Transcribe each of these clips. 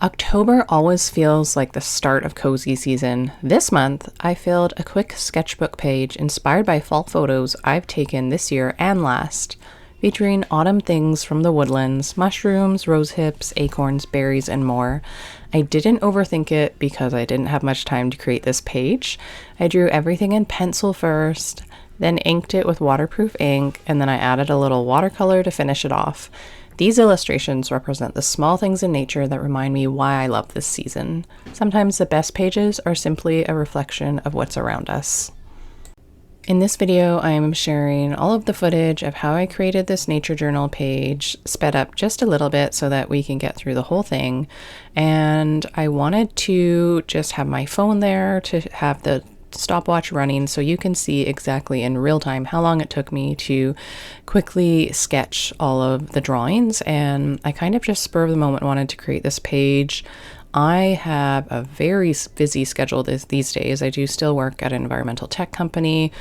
October always feels like the start of cozy season. This month, I filled a quick sketchbook page inspired by fall photos I've taken this year and last, featuring autumn things from the woodlands, mushrooms, rose hips, acorns, berries, and more. I didn't overthink it because I didn't have much time to create this page. I drew everything in pencil first, then inked it with waterproof ink, and then I added a little watercolor to finish it off. These illustrations represent the small things in nature that remind me why I love this season. Sometimes the best pages are simply a reflection of what's around us. In this video, I am sharing all of the footage of how I created this nature journal page, sped up just a little bit so that we can get through the whole thing. And I wanted to just have my phone there to have the stopwatch running so you can see exactly in real time how long it took me to quickly sketch all of the drawings. And I kind of just spur of the moment wanted to create this page. I have a very busy schedule these days. I do still work at an environmental tech company,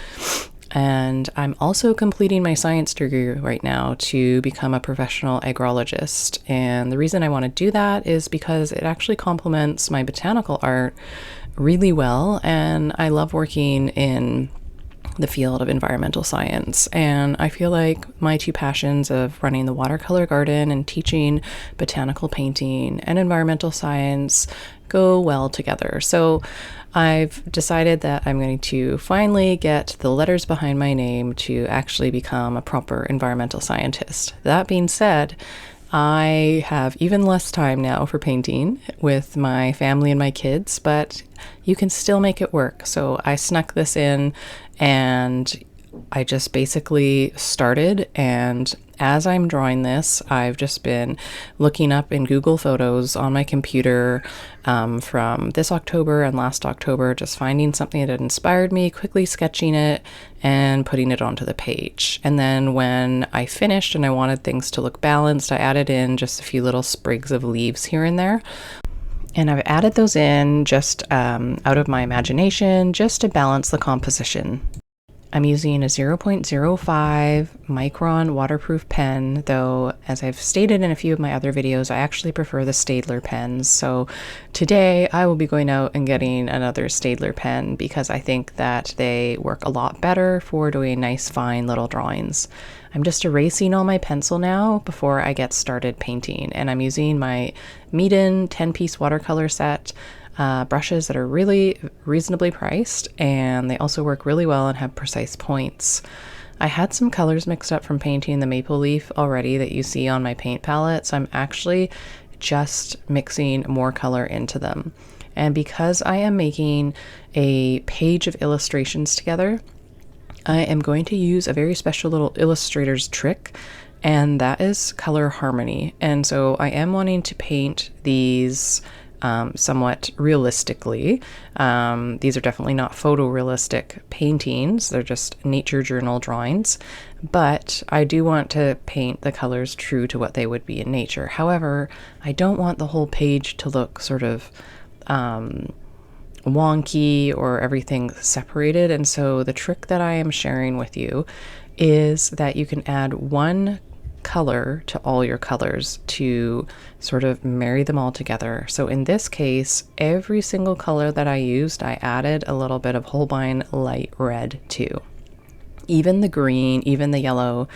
and I'm also completing my science degree right now to become a professional agrologist. And the reason I want to do that is because it actually complements my botanical art really well, and I love working in the field of environmental science. And I feel like my two passions of running the watercolor garden and teaching botanical painting and environmental science go well together. So I've decided that I'm going to finally get the letters behind my name to actually become a proper environmental scientist. That being said, I have even less time now for painting with my family and my kids, but you can still make it work. So I snuck this in and I just basically started, and as I'm drawing this, I've just been looking up in Google Photos on my computer from this October and last October, just finding something that inspired me, quickly sketching it and putting it onto the page. And then when I finished and I wanted things to look balanced, I added in just a few little sprigs of leaves here and there. And I've added those in just out of my imagination, just to balance the composition. I'm using a 0.05 micron waterproof pen, though, as I've stated in a few of my other videos, I actually prefer the Staedtler pens. So today I will be going out and getting another Staedtler pen because I think that they work a lot better for doing nice, fine little drawings. I'm just erasing all my pencil now before I get started painting, and I'm using my Meeden 10-piece watercolor set. Brushes that are really reasonably priced, and they also work really well and have precise points. I had some colors mixed up from painting the maple leaf already that you see on my paint palette, so I'm actually just mixing more color into them. And because I am making a page of illustrations together, I am going to use a very special little illustrator's trick, and that is color harmony. And so I am wanting to paint these somewhat realistically. These are definitely not photorealistic paintings. They're just nature journal drawings, but I do want to paint the colors true to what they would be in nature. However, I don't want the whole page to look sort of wonky or everything separated. And so the trick that I am sharing with you is that you can add one color to all your colors to sort of marry them all together. So in this case, every single color that I used, I added a little bit of Holbein light red to. Even the green, even the yellow,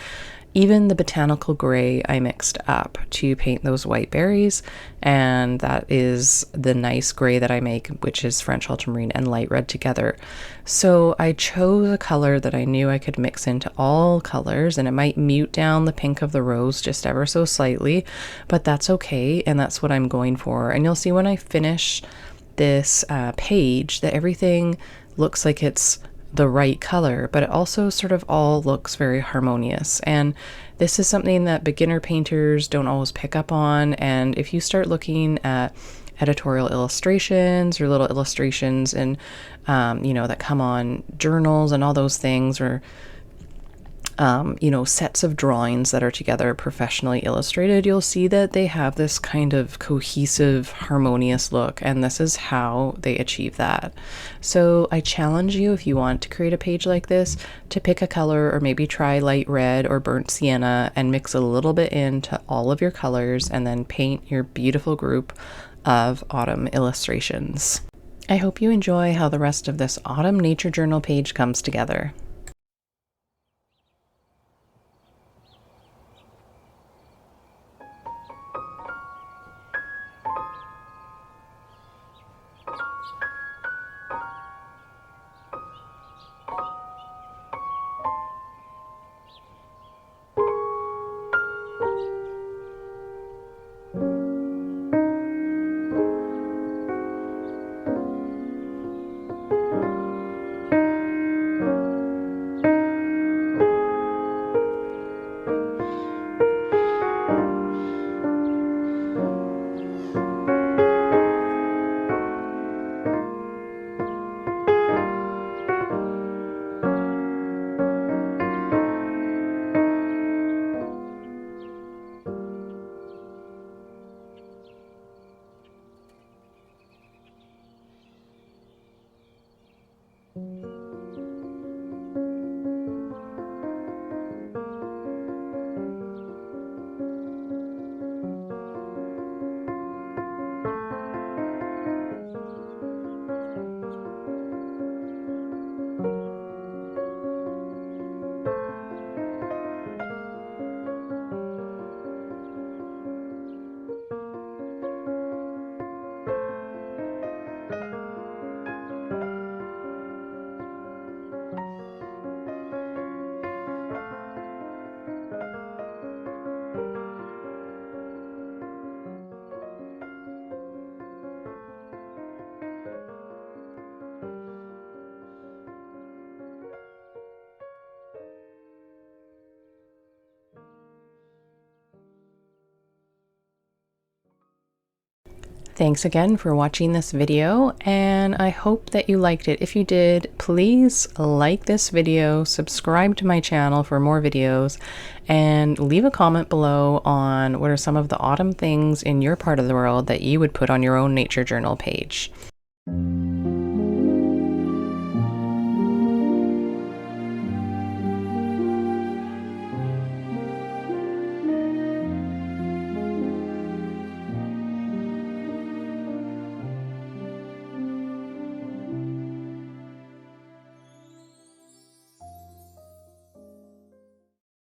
even the botanical gray I mixed up to paint those white berries, and that is the nice gray that I make, which is French ultramarine and light red together. So I chose a color that I knew I could mix into all colors, and it might mute down the pink of the rose just ever so slightly, but that's okay, and that's what I'm going for. And you'll see when I finish this page that everything looks like it's the right color, but it also sort of all looks very harmonious. And this is something that beginner painters don't always pick up on. And if you start looking at editorial illustrations or little illustrations and that come on journals and all those things, or sets of drawings that are together professionally illustrated, you'll see that they have this kind of cohesive, harmonious look, and this is how they achieve that. So I challenge you, if you want to create a page like this, to pick a color or maybe try light red or burnt sienna and mix a little bit into all of your colors and then paint your beautiful group of autumn illustrations. I hope you enjoy how the rest of this autumn nature journal page comes together. Thanks again for watching this video, and I hope that you liked it. If you did, please like this video, subscribe to my channel for more videos, and leave a comment below on what are some of the autumn things in your part of the world that you would put on your own nature journal page.